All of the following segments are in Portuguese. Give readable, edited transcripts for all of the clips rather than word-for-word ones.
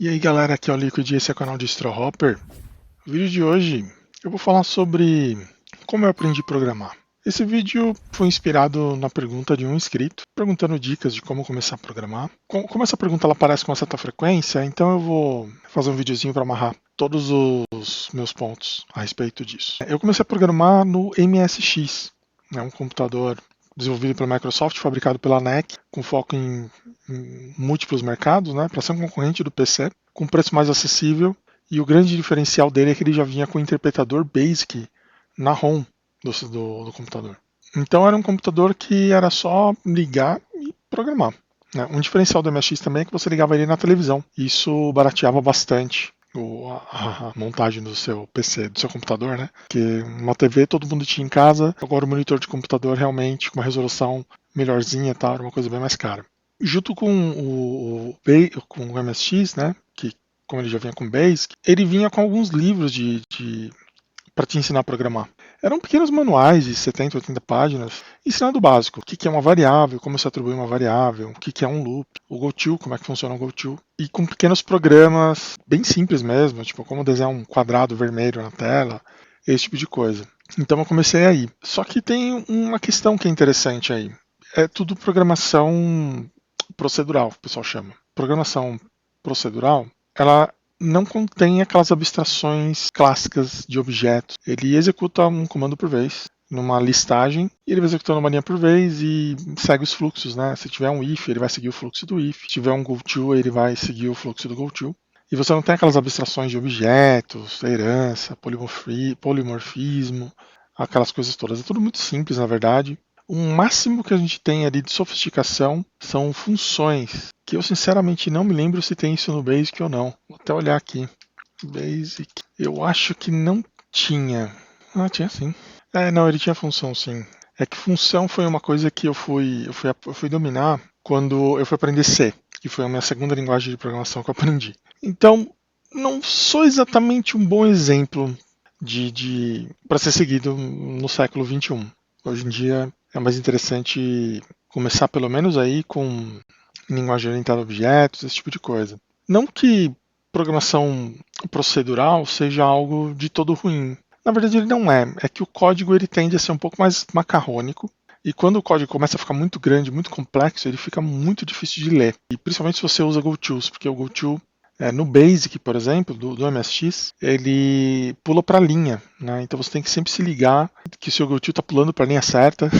E aí galera, aqui é o Liquid e esse é o canal de Hopper. No vídeo de hoje eu vou falar sobre como eu aprendi a programar. Esse vídeo foi inspirado na pergunta de um inscrito, perguntando dicas de como começar a programar. Como essa pergunta ela aparece com uma certa frequência, então eu vou fazer um videozinho para amarrar todos os meus pontos a respeito disso. Eu comecei a programar no MSX, um computador desenvolvido pela Microsoft, fabricado pela NEC, com foco em múltiplos mercados, para ser um concorrente do PC, com preço mais acessível. E o grande diferencial dele é que ele já vinha com o interpretador BASIC na ROM do computador. Então era um computador que era só ligar e programar. Um diferencial do MSX também é que você ligava ele na televisão. Isso barateava bastante a montagem do seu PC, do seu computador, né? Porque uma TV todo mundo tinha em casa, agora o monitor de computador realmente com uma resolução melhorzinha, tá? Era uma coisa bem mais cara. Junto com o MSX, né? Que como ele já vinha com Basic, ele vinha com alguns livros para te ensinar a programar. Eram pequenos manuais de 70, 80 páginas, ensinando o básico. O que é uma variável, como se atribui uma variável, o que é um loop, o GoTo, como é que funciona o GoTo. E com pequenos programas bem simples mesmo, tipo como desenhar um quadrado vermelho na tela, esse tipo de coisa. Então eu comecei aí. Só que tem uma questão que é interessante aí. É tudo programação procedural, o pessoal chama. Programação procedural, ela não contém aquelas abstrações clássicas de objetos. Ele executa um comando por vez, numa listagem, e ele vai executando uma linha por vez e segue os fluxos, né? Se tiver um if, ele vai seguir o fluxo do if. Se tiver um goto, ele vai seguir o fluxo do goto. E você não tem aquelas abstrações de objetos, herança, polimorfismo, aquelas coisas todas. É tudo muito simples, na verdade. O máximo que a gente tem ali de sofisticação são funções, que eu sinceramente não me lembro se tem isso no Basic ou não. Vou até olhar aqui. Basic. Eu acho que não tinha. Ah, tinha sim. Não, ele tinha função sim. É que função foi uma coisa que eu fui dominar quando eu fui aprender C, que foi a minha segunda linguagem de programação que eu aprendi. Então, não sou exatamente um bom exemplo para ser seguido no século XXI. Hoje em dia é mais interessante começar pelo menos aí com linguagem orientada a objetos, esse tipo de coisa. Não que programação procedural seja algo de todo ruim. Na verdade ele não é. É que o código ele tende a ser um pouco mais macarrônico. E quando o código começa a ficar muito grande, muito complexo, ele fica muito difícil de ler. E principalmente se você usa GoTools, porque o GoTo no Basic, por exemplo, do MSX, ele pula para a linha, né? Então você tem que sempre se ligar que o seu GoTo está pulando para a linha certa.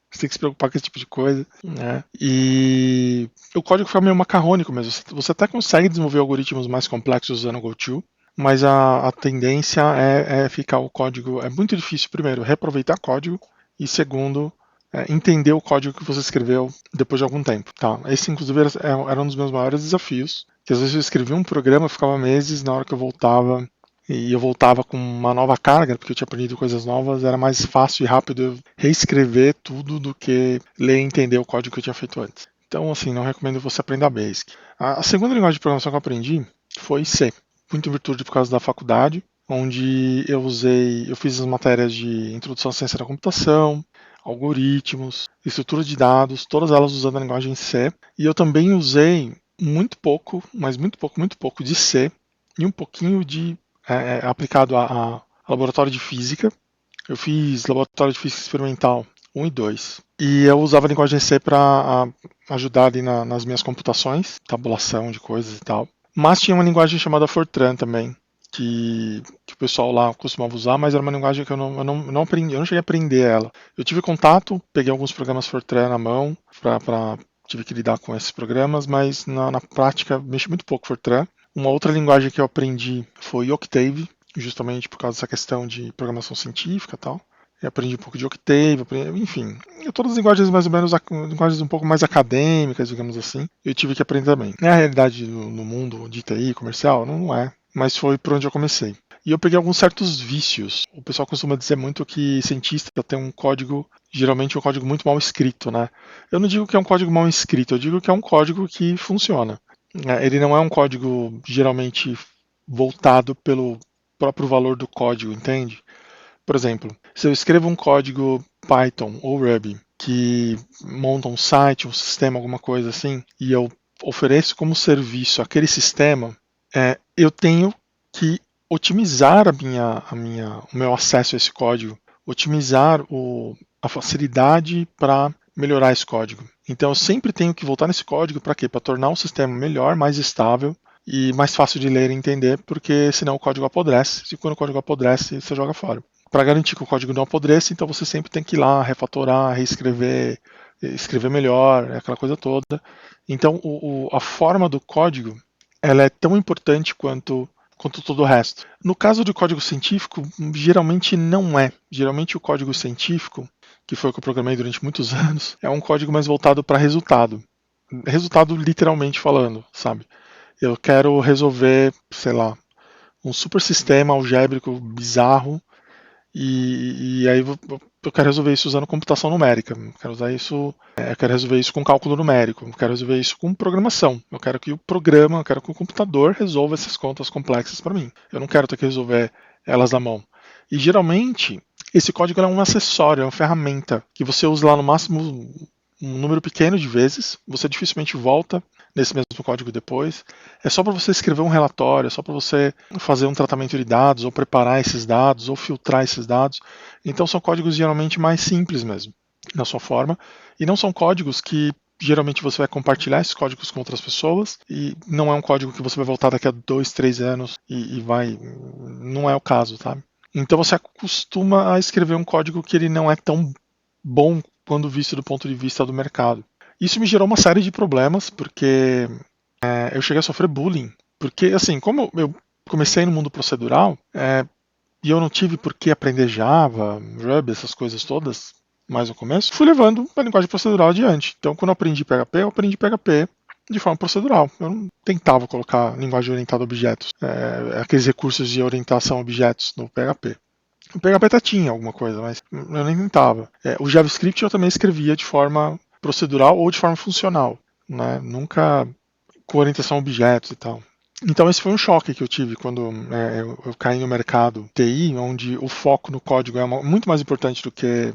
Você tem que se preocupar com esse tipo de coisa, né? E o código fica meio macarrônico mesmo. Você até consegue desenvolver algoritmos mais complexos usando o GoTo, mas a tendência é ficar o código. É muito difícil, primeiro, reaproveitar código, e segundo, entender o código que você escreveu depois de algum tempo. Tá? Esse, inclusive, era um dos meus maiores desafios. Que às vezes eu escrevia um programa, eu ficava meses, na hora que eu voltava e eu voltava com uma nova carga, porque eu tinha aprendido coisas novas, era mais fácil e rápido eu reescrever tudo do que ler e entender o código que eu tinha feito antes. Então, assim, não recomendo você aprender Basic. A segunda linguagem de programação que eu aprendi foi C, muito em virtude por causa da faculdade, onde eu fiz as matérias de Introdução à Ciência da Computação, algoritmos, estrutura de dados, todas elas usando a linguagem C, e eu também usei muito pouco, mas muito pouco de C e um pouquinho de aplicado a laboratório de física. Eu fiz laboratório de física experimental 1 e 2. E eu usava a linguagem C para ajudar ali nas minhas computações, tabulação de coisas e tal. Mas tinha uma linguagem chamada Fortran também, que o pessoal lá costumava usar, mas era uma linguagem que eu não aprendi, eu não cheguei a aprender ela. Eu tive contato, peguei alguns programas Fortran na mão, tive que lidar com esses programas, mas na prática mexi muito pouco Fortran. Uma outra linguagem que eu aprendi foi Octave, justamente por causa dessa questão de programação científica e tal. Eu aprendi um pouco de Octave, enfim, todas as linguagens mais ou menos, linguagens um pouco mais acadêmicas, digamos assim, eu tive que aprender também. É a realidade no mundo de TI comercial? Não é, mas foi por onde eu comecei. E eu peguei alguns certos vícios. O pessoal costuma dizer muito que cientista tem um código, geralmente um código muito mal escrito, né? Eu não digo que é um código mal escrito, eu digo que é um código que funciona. Ele não é um código geralmente voltado pelo próprio valor do código, entende? Por exemplo, se eu escrevo um código Python ou Ruby que monta um site, um sistema, alguma coisa assim, e eu ofereço como serviço aquele sistema, eu tenho que otimizar o meu acesso a esse código, otimizar a facilidade para melhorar esse código. Então eu sempre tenho que voltar nesse código para quê? Para tornar o sistema melhor, mais estável e mais fácil de ler e entender, porque senão o código apodrece. E quando o código apodrece, você joga fora. Para garantir que o código não apodreça, então você sempre tem que ir lá, refatorar, reescrever, escrever melhor, aquela coisa toda. Então a forma do código ela é tão importante quanto todo o resto. No caso de código científico, geralmente não é. Geralmente o código científico, que foi o que eu programei durante muitos anos, é um código mais voltado para resultado. Resultado literalmente falando, sabe? Eu quero resolver, sei lá, um super sistema algébrico bizarro e aí eu quero resolver isso usando computação numérica. Eu quero resolver isso com cálculo numérico. Eu quero resolver isso com programação. Eu quero que eu quero que o computador resolva essas contas complexas para mim. Eu não quero ter que resolver elas à mão. E geralmente esse código é um acessório, é uma ferramenta que você usa lá no máximo um número pequeno de vezes. Você dificilmente volta nesse mesmo código depois. É só para você escrever um relatório, é só para você fazer um tratamento de dados, ou preparar esses dados, ou filtrar esses dados. Então são códigos geralmente mais simples mesmo, na sua forma, e não são códigos que geralmente você vai compartilhar esses códigos com outras pessoas, e não é um código que você vai voltar daqui a 2, 3 anos e vai. Não é o caso, tá? Então você acostuma a escrever um código que ele não é tão bom quando visto do ponto de vista do mercado. Isso me gerou uma série de problemas, porque eu cheguei a sofrer bullying. Porque, assim, como eu comecei no mundo procedural, e eu não tive por que aprender Java, Ruby, essas coisas todas, mais no começo, fui levando a linguagem procedural adiante. Então, quando eu aprendi PHP de forma procedural. Eu não tentava colocar linguagem orientada a objetos, aqueles recursos de orientação a objetos no PHP. O PHP até tinha alguma coisa, mas eu nem tentava. O JavaScript eu também escrevia de forma procedural ou de forma funcional, né? Nunca com orientação a objetos e tal. Então esse foi um choque que eu tive quando eu caí no mercado TI, onde o foco no código é muito mais importante do que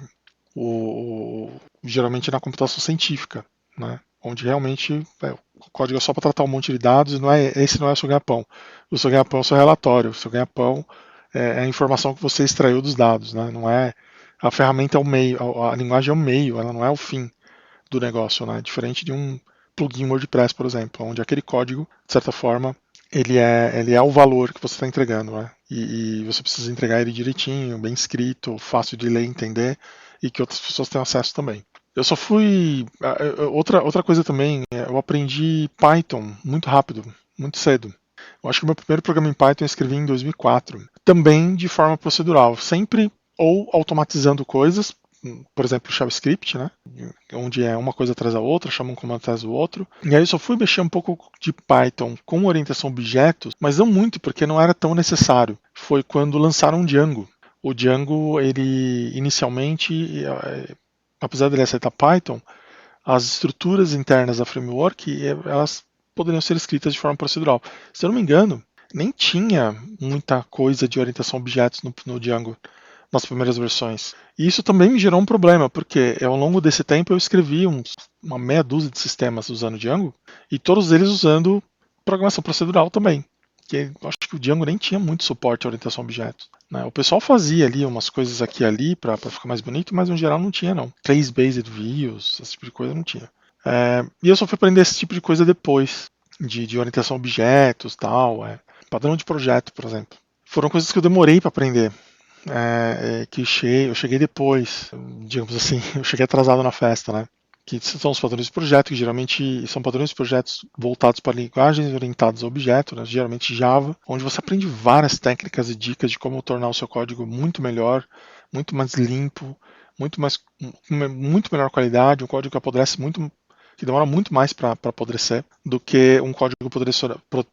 geralmente na computação científica, né? Onde realmente o código é só para tratar um monte de dados e esse não é o seu ganha-pão. O seu ganha-pão é o seu relatório, o seu ganha-pão é a informação que você extraiu dos dados, né? Não é a ferramenta é o meio, a linguagem é o meio, ela não é o fim do negócio, né? Diferente de um plugin WordPress, por exemplo, onde aquele código, de certa forma, ele é o valor que você está entregando, né? E você precisa entregar ele direitinho, bem escrito, fácil de ler e entender, e que outras pessoas tenham acesso também. Eu só fui. Outra coisa também, eu aprendi Python muito rápido, muito cedo. Eu acho que o meu primeiro programa em Python eu escrevi em 2004. Também de forma procedural, sempre ou automatizando coisas, por exemplo, JavaScript, né? Onde é uma coisa atrás da outra, chama um comando atrás do outro. E aí eu só fui mexer um pouco de Python com orientação a objetos, mas não muito, porque não era tão necessário. Foi quando lançaram o Django. O Django, ele inicialmente, apesar de ele aceitar Python, as estruturas internas da framework, elas poderiam ser escritas de forma procedural. Se eu não me engano, nem tinha muita coisa de orientação a objetos no Django nas primeiras versões. E isso também me gerou um problema, porque ao longo desse tempo eu escrevi uma meia dúzia de sistemas usando Django, e todos eles usando programação procedural também. Que eu acho que o Django nem tinha muito suporte à orientação a objetos, né? O pessoal fazia ali umas coisas aqui e ali para ficar mais bonito, mas no geral não tinha não. Trace-based views, esse tipo de coisa não tinha. E eu só fui aprender esse tipo de coisa depois, de orientação a objetos, tal, padrão de projeto, por exemplo. Foram coisas que eu demorei para aprender. Eu cheguei depois, digamos assim, eu cheguei atrasado na festa, né? Que são os padrões de projeto, que geralmente são padrões de projetos voltados para linguagens orientadas a objeto, né? Geralmente Java, onde você aprende várias técnicas e dicas de como tornar o seu código muito melhor, muito mais limpo, muito melhor qualidade, um código que apodrece muito, que demora muito mais para apodrecer do que um código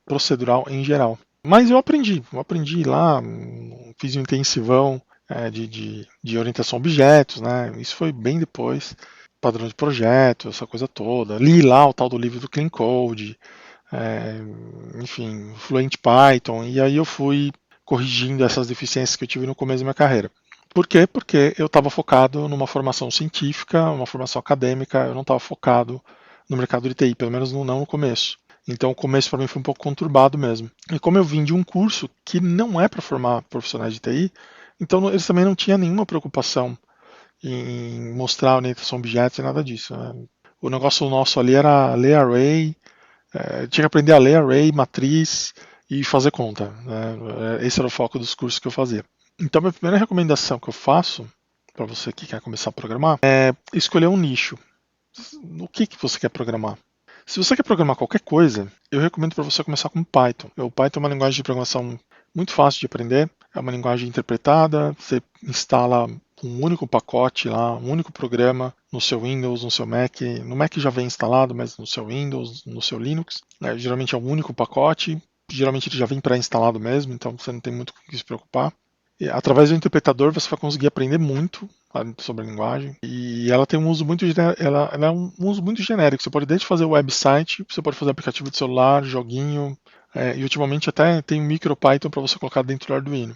procedural em geral. Mas eu aprendi lá, fiz um intensivão de orientação a objetos, né? Isso foi bem depois, padrão de projeto, essa coisa toda. Li lá o tal do livro do Clean Code, enfim, Fluent Python, e aí eu fui corrigindo essas deficiências que eu tive no começo da minha carreira. Por quê? Porque eu estava focado numa formação científica, uma formação acadêmica, eu não estava focado no mercado de TI, pelo menos não no começo. Então o começo para mim foi um pouco conturbado mesmo. E como eu vim de um curso que não é para formar profissionais de TI, então eles também não tinham nenhuma preocupação em mostrar orientação a objetos e nada disso, né? O negócio nosso ali era ler array, tinha que aprender a ler array, matriz e fazer conta, né? Esse era o foco dos cursos que eu fazia. Então, minha primeira recomendação que eu faço para você que quer começar a programar é escolher um nicho. O que você quer programar? Se você quer programar qualquer coisa, eu recomendo para você começar com Python. O Python é uma linguagem de programação muito fácil de aprender, é uma linguagem interpretada, você instala um único pacote lá, um único programa no seu Windows, no seu Mac. No Mac já vem instalado, mas no seu Windows, no seu Linux, geralmente é um único pacote, geralmente ele já vem pré-instalado mesmo, então você não tem muito com o que se preocupar. E, através do interpretador você vai conseguir aprender muito sobre a linguagem e ela tem um uso muito ela é um uso muito genérico. Você pode desde fazer website, você pode fazer aplicativo de celular, joguinho e ultimamente até tem MicroPython para você colocar dentro do Arduino.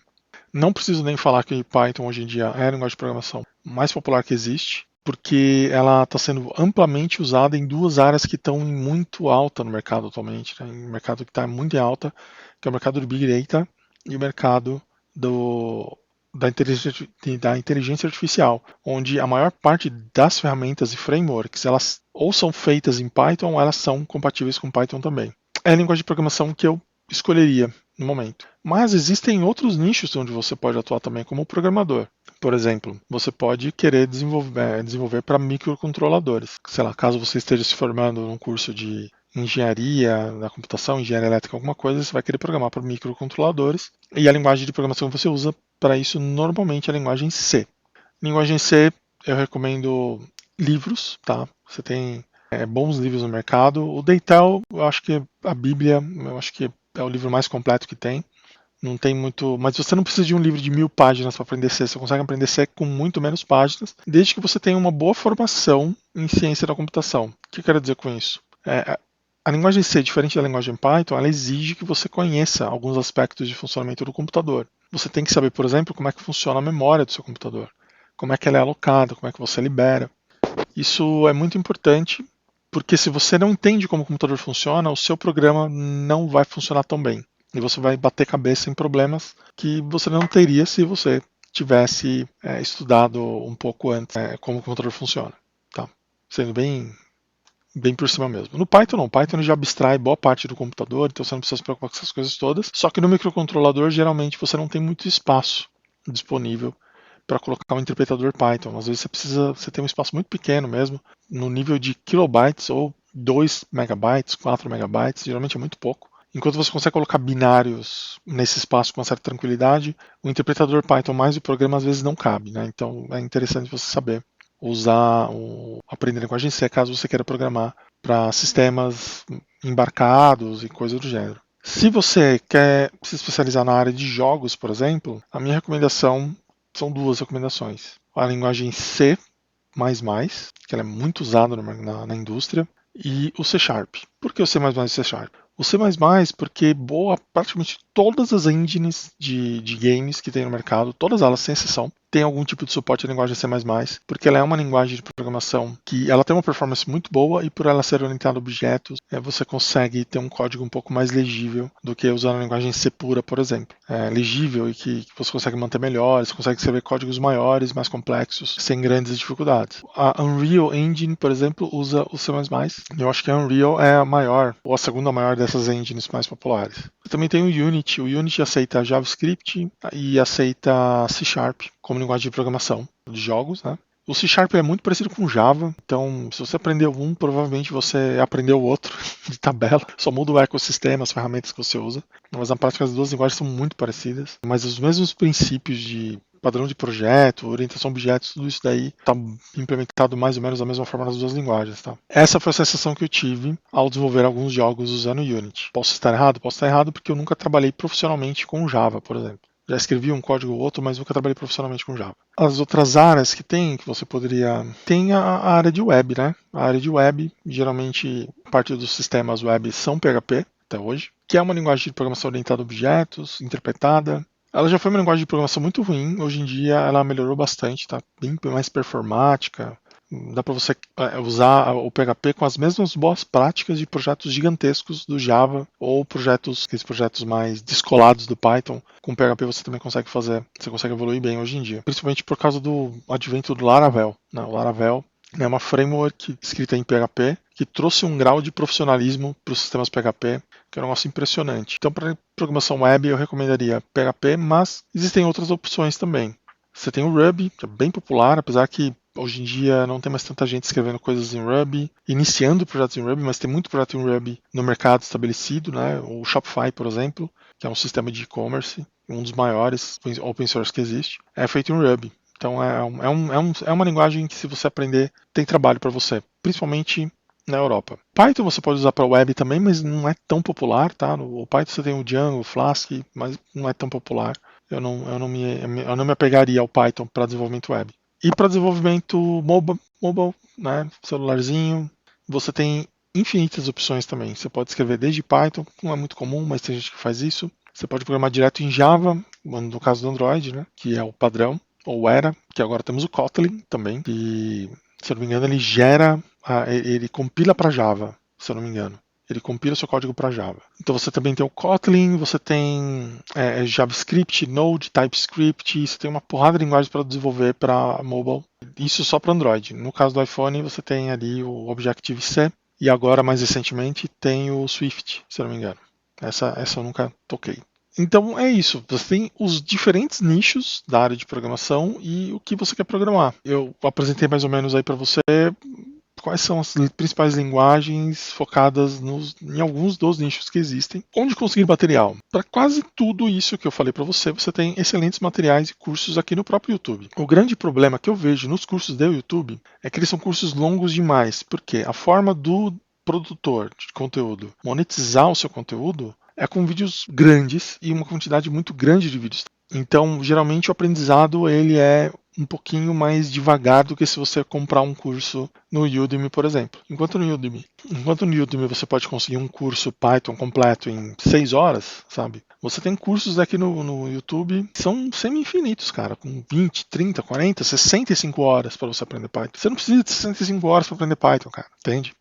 Não preciso nem falar que Python hoje em dia é a linguagem de programação mais popular que existe, porque ela está sendo amplamente usada em duas áreas que estão muito alta no mercado atualmente, né? Um mercado que está muito em alta, que é o mercado do Big Data e o mercado da inteligência artificial, onde a maior parte das ferramentas e frameworks elas ou são feitas em Python ou elas são compatíveis com Python também. É a linguagem de programação que eu escolheria no momento. Mas existem outros nichos onde você pode atuar também como programador. Por exemplo, você pode querer desenvolver para microcontroladores. Sei lá, caso você esteja se formando num curso de engenharia da computação, engenharia elétrica, alguma coisa, você vai querer programar para microcontroladores. E a linguagem de programação que você usa para isso normalmente é a linguagem C. Linguagem C, eu recomendo livros, tá? Você tem bons livros no mercado. O Deitel, eu acho que a Bíblia, eu acho que é o livro mais completo que tem. Não tem muito. Mas você não precisa de um livro de 1000 páginas para aprender C. Você consegue aprender C com muito menos páginas, desde que você tenha uma boa formação em ciência da computação. O que eu quero dizer com isso? A linguagem C, diferente da linguagem Python, ela exige que você conheça alguns aspectos de funcionamento do computador. Você tem que saber, por exemplo, como é que funciona a memória do seu computador, como é que ela é alocada, como é que você libera. Isso é muito importante, porque se você não entende como o computador funciona, o seu programa não vai funcionar tão bem. E você vai bater cabeça em problemas que você não teria se você tivesse estudado um pouco antes como o computador funciona. Tá? Sendo bem por cima mesmo. No Python não, Python já abstrai boa parte do computador, então você não precisa se preocupar com essas coisas todas. Só que no microcontrolador, geralmente, você não tem muito espaço disponível para colocar um interpretador Python. Às vezes você tem um espaço muito pequeno mesmo, no nível de kilobytes ou 2 megabytes, 4 megabytes, geralmente é muito pouco. Enquanto você consegue colocar binários nesse espaço com uma certa tranquilidade, o interpretador Python mais o programa às vezes não cabe, né? Então é interessante você saber aprender linguagem C caso você queira programar para sistemas embarcados e coisas do gênero. Se você quer se especializar na área de jogos, por exemplo, a minha recomendação são duas recomendações. A linguagem C++, que ela é muito usada na indústria, e o C Sharp. Por que o C++ e o C Sharp? O C++ porque praticamente todas as engines de games que tem no mercado, todas elas sem exceção, tem algum tipo de suporte à linguagem C++, porque ela é uma linguagem de programação que ela tem uma performance muito boa e por ela ser orientada a objetos, você consegue ter um código um pouco mais legível do que usando a linguagem C pura, por exemplo. É legível e que você consegue manter melhor, você consegue escrever códigos maiores, mais complexos, sem grandes dificuldades. A Unreal Engine, por exemplo, usa o C++. Eu acho que a Unreal é a maior, ou a segunda maior dessas engines mais populares. Também tem o Unity. O Unity aceita JavaScript e aceita C Sharp como linguagem de programação de jogos, né? O C Sharp é muito parecido com Java, então se você aprendeu um, provavelmente você aprendeu o outro de tabela. Só muda o ecossistema, as ferramentas que você usa. Mas na prática as duas linguagens são muito parecidas, mas os mesmos princípios de padrão de projeto, orientação a objetos, tudo isso daí está implementado mais ou menos da mesma forma nas duas linguagens. Tá? Essa foi a sensação que eu tive ao desenvolver alguns jogos usando Unity. Posso estar errado? Posso estar errado porque eu nunca trabalhei profissionalmente com Java, por exemplo. Já escrevi um código ou outro, mas nunca trabalhei profissionalmente com Java. As outras áreas que que você poderia... Tem a área de web, né? A área de web, geralmente, parte dos sistemas web são PHP, até hoje, que é uma linguagem de programação orientada a objetos, interpretada. Ela já foi uma linguagem de programação muito ruim, hoje em dia ela melhorou bastante, tá bem mais performática, Dá para você usar o PHP com as mesmas boas práticas de projetos gigantescos do Java ou aqueles projetos mais descolados do Python. Com PHP você também consegue fazer, você consegue evoluir bem hoje em dia, principalmente por causa do advento do Laravel, né? O Laravel é uma framework escrita em PHP que trouxe um grau de profissionalismo para os sistemas PHP que é um negócio impressionante. Então, para programação web, eu recomendaria PHP, mas existem outras opções também. Você tem o Ruby, que é bem popular, apesar que hoje em dia não tem mais tanta gente escrevendo coisas em Ruby, iniciando projetos em Ruby, mas tem muito projeto em Ruby no mercado estabelecido, né? O Shopify, por exemplo, que é um sistema de e-commerce, um dos maiores open source que existe, é feito em Ruby. Então é uma linguagem que, se você aprender, tem trabalho para você, principalmente na Europa. Python você pode usar para web também, mas não é tão popular, tá? O Python você tem o Django, o Flask, mas não é tão popular. Eu não me apegaria ao Python para desenvolvimento web. E para desenvolvimento mobile, né, celularzinho, você tem infinitas opções também. Você pode escrever desde Python, não é muito comum, mas tem gente que faz isso. Você pode programar direto em Java, no caso do Android, né, que é o padrão, ou era, que agora temos o Kotlin também, que, se eu não me engano, ele compila para Java, se eu não me engano. Ele compila o seu código para Java. Então você também tem o Kotlin, você tem JavaScript, Node, TypeScript, você tem uma porrada de linguagens para desenvolver para mobile. Isso só para Android. No caso do iPhone, você tem ali o Objective-C e agora, mais recentemente, tem o Swift, se eu não me engano. Essa eu nunca toquei. Então é isso, você tem os diferentes nichos da área de programação e o que você quer programar. Eu apresentei mais ou menos aí para você quais são as principais linguagens focadas em alguns dos nichos que existem. Onde conseguir material? Para quase tudo isso que eu falei para você, você tem excelentes materiais e cursos aqui no próprio YouTube. O grande problema que eu vejo nos cursos do YouTube é que eles são cursos longos demais, porque a forma do produtor de conteúdo monetizar o seu conteúdo é com vídeos grandes e uma quantidade muito grande de vídeos. Então, geralmente o aprendizado ele é um pouquinho mais devagar do que se você comprar um curso no Udemy, por exemplo. Enquanto no Udemy você pode conseguir um curso Python completo em 6 horas, sabe? Você tem cursos aqui no YouTube que são semi-infinitos, cara, com 20, 30, 40, 65 horas para você aprender Python. Você não precisa de 65 horas para aprender Python, cara, entende?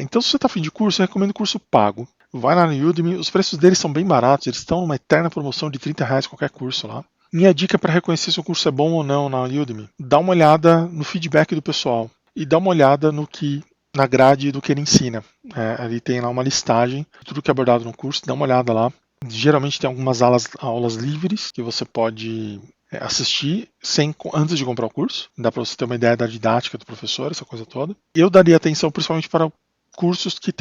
Então, se você está afim de curso, eu recomendo curso pago. Vai lá no Udemy, os preços deles são bem baratos, eles estão numa eterna promoção de R$ 30 qualquer curso lá. Minha dica para reconhecer se o curso é bom ou não na Udemy, dá uma olhada no feedback do pessoal e dá uma olhada na grade do que ele ensina. Ali tem lá uma listagem de tudo que é abordado no curso, dá uma olhada lá. Geralmente tem algumas aulas livres que você pode assistir antes de comprar o curso. Dá para você ter uma ideia da didática do professor, essa coisa toda. Eu daria atenção principalmente para cursos que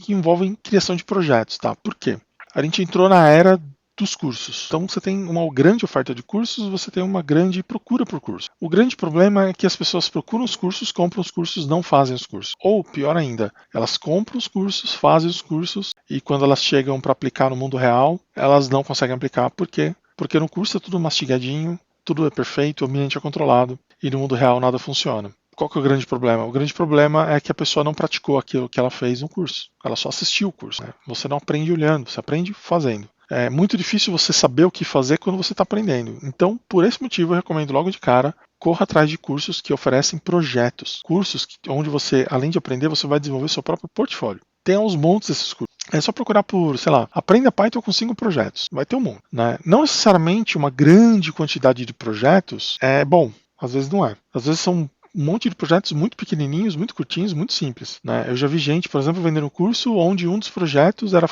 envolvem criação de projetos, tá? Por quê? A gente entrou na era dos cursos. Então você tem uma grande oferta de cursos, você tem uma grande procura por curso. O grande problema é que as pessoas procuram os cursos, compram os cursos, não fazem os cursos. Ou, pior ainda, elas compram os cursos, fazem os cursos e quando elas chegam para aplicar no mundo real, elas não conseguem aplicar. Por quê? Porque no curso é tudo mastigadinho, tudo é perfeito, o ambiente é controlado e no mundo real nada funciona. Qual que é o grande problema? O grande problema é que a pessoa não praticou aquilo que ela fez no curso. Ela só assistiu o curso. Né? Você não aprende olhando, você aprende fazendo. É muito difícil você saber o que fazer quando você está aprendendo. Então, por esse motivo, eu recomendo logo de cara, corra atrás de cursos que oferecem projetos. Cursos onde você, além de aprender, você vai desenvolver seu próprio portfólio. Tem uns montes desses cursos. É só procurar por, sei lá, aprenda Python com 5 projetos. Vai ter um monte. Né? Não necessariamente uma grande quantidade de projetos é bom. Às vezes não é. Às vezes são um monte de projetos muito pequenininhos, muito curtinhos, muito simples. Né? Eu já vi gente, por exemplo, vendendo curso onde um dos projetos era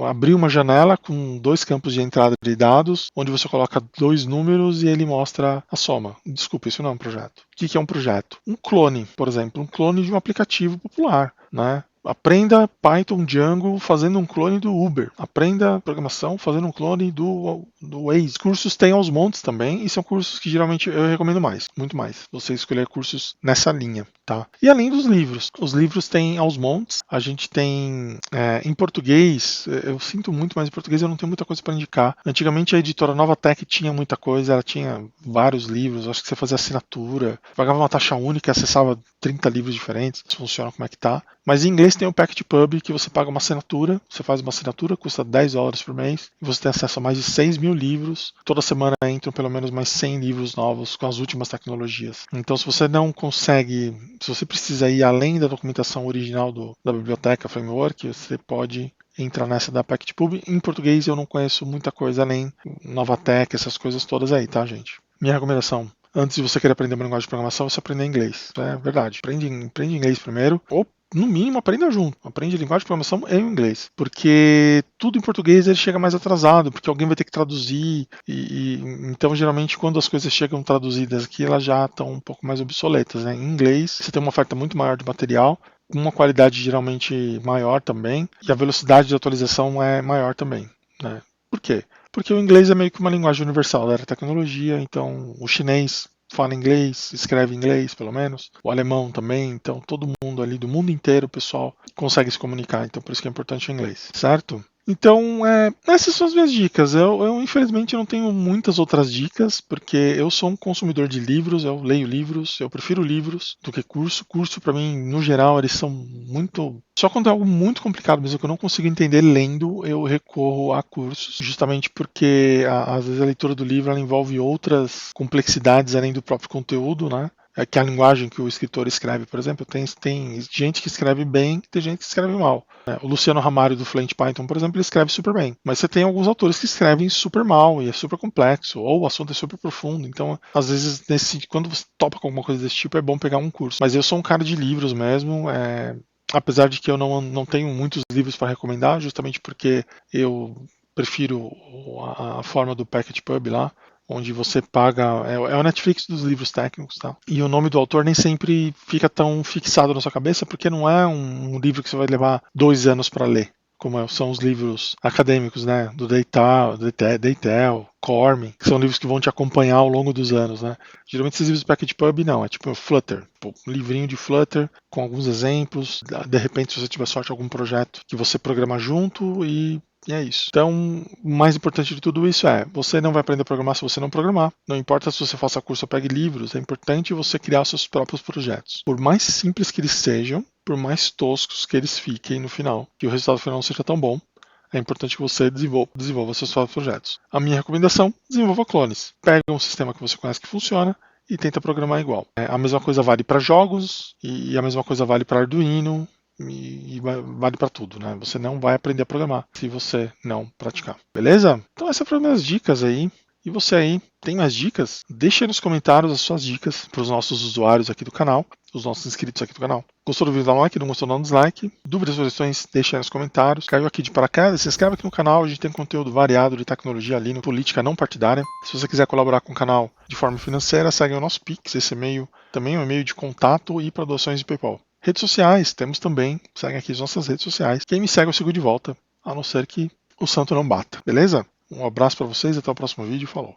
abrir uma janela com 2 campos de entrada de dados, onde você coloca 2 números e ele mostra a soma. Desculpa, isso não é um projeto. O que é um projeto? Um clone, por exemplo, um clone de um aplicativo popular. Né? Aprenda Python Django fazendo um clone do Uber. Aprenda programação fazendo um clone do Waze. Cursos tem aos montes também e são cursos que geralmente eu recomendo mais, muito mais. Você escolher cursos nessa linha. Tá? E além dos livros, os livros têm aos montes, a gente tem em português, eu sinto muito, mas em português eu não tenho muita coisa para indicar. Antigamente a editora Novatec tinha muita coisa, ela tinha vários livros, acho que você fazia assinatura, pagava uma taxa única, acessava 30 livros diferentes, funciona como é que tá. Mas em inglês tem o PacketPub, que você paga uma assinatura, você faz uma assinatura, custa $10 por mês, e você tem acesso a mais de 6 mil livros. Toda semana entram pelo menos mais 100 livros novos com as últimas tecnologias. Então se você não consegue, se você precisa ir além da documentação original da biblioteca framework, você pode entrar nessa da PacketPub. Em português eu não conheço muita coisa além Novatec, essas coisas todas aí, tá, gente? Minha recomendação: antes de você querer aprender uma linguagem de programação, você aprender inglês. É verdade. Aprende inglês primeiro. Ou, no mínimo, aprenda junto. Aprende linguagem de programação e inglês. Porque tudo em português ele chega mais atrasado, porque alguém vai ter que traduzir. Então, geralmente, quando as coisas chegam traduzidas aqui, elas já estão um pouco mais obsoletas. Né? Em inglês, você tem uma oferta muito maior de material, com uma qualidade geralmente maior também, e a velocidade de atualização é maior também. Né? Por quê? Porque o inglês é meio que uma linguagem universal da tecnologia, então o chinês fala inglês, escreve inglês pelo menos, o alemão também, então todo mundo ali do mundo inteiro, o pessoal consegue se comunicar, então por isso que é importante o inglês, certo? Então, essas são as minhas dicas. Eu, infelizmente, não tenho muitas outras dicas, porque eu sou um consumidor de livros, eu leio livros, eu prefiro livros do que curso. Curso, para mim, no geral, eles são muito. Só quando é algo muito complicado mesmo que eu não consigo entender lendo, eu recorro a cursos, justamente porque às vezes a leitura do livro ela envolve outras complexidades além do próprio conteúdo, né? Que a linguagem que o escritor escreve, por exemplo, tem gente que escreve bem, tem gente que escreve mal. O Luciano Ramário do Fluent Python, por exemplo, ele escreve super bem. Mas você tem alguns autores que escrevem super mal e é super complexo, ou o assunto é super profundo. Então, às vezes, quando você topa com alguma coisa desse tipo, é bom pegar um curso. Mas eu sou um cara de livros mesmo. Apesar de que eu não tenho muitos livros para recomendar, justamente porque eu prefiro a forma do PacketPub lá, onde você paga. É o Netflix dos livros técnicos, tá? E o nome do autor nem sempre fica tão fixado na sua cabeça, porque não é um livro que você vai levar 2 anos para ler, como são os livros acadêmicos, né? Do Deitel, Cormen, que são livros que vão te acompanhar ao longo dos anos, né? Geralmente esses livros do PacketPub não, é tipo Flutter, um livrinho de Flutter com alguns exemplos, de repente se você tiver sorte algum projeto que você programa junto e é isso. Então, o mais importante de tudo isso você não vai aprender a programar se você não programar. Não importa se você faça curso ou pegue livros, é importante você criar os seus próprios projetos. Por mais simples que eles sejam, por mais toscos que eles fiquem no final, que o resultado final não seja tão bom, é importante que você desenvolva seus próprios projetos. A minha recomendação: desenvolva clones. Pega um sistema que você conhece que funciona e tenta programar igual. A mesma coisa vale para jogos e a mesma coisa vale para Arduino e vale para tudo, né? Você não vai aprender a programar se você não praticar. Beleza? Então essas foram as minhas dicas aí. E você aí, tem mais dicas? Deixe aí nos comentários as suas dicas para os nossos usuários aqui do canal, os nossos inscritos aqui do canal. Gostou do vídeo? Dá um like, não gostou, dá um dislike. Dúvidas, sugestões, deixe aí nos comentários. Caiu aqui de paraquedas, se inscreve aqui no canal, a gente tem conteúdo variado de tecnologia, Linux, política não partidária. Se você quiser colaborar com o canal de forma financeira, segue o nosso Pix, esse e-mail também é um e-mail de contato e para doações de PayPal. Redes sociais, temos também, segue aqui as nossas redes sociais. Quem me segue eu sigo de volta, a não ser que o santo não bata, beleza? Um abraço para vocês, até o próximo vídeo, falou!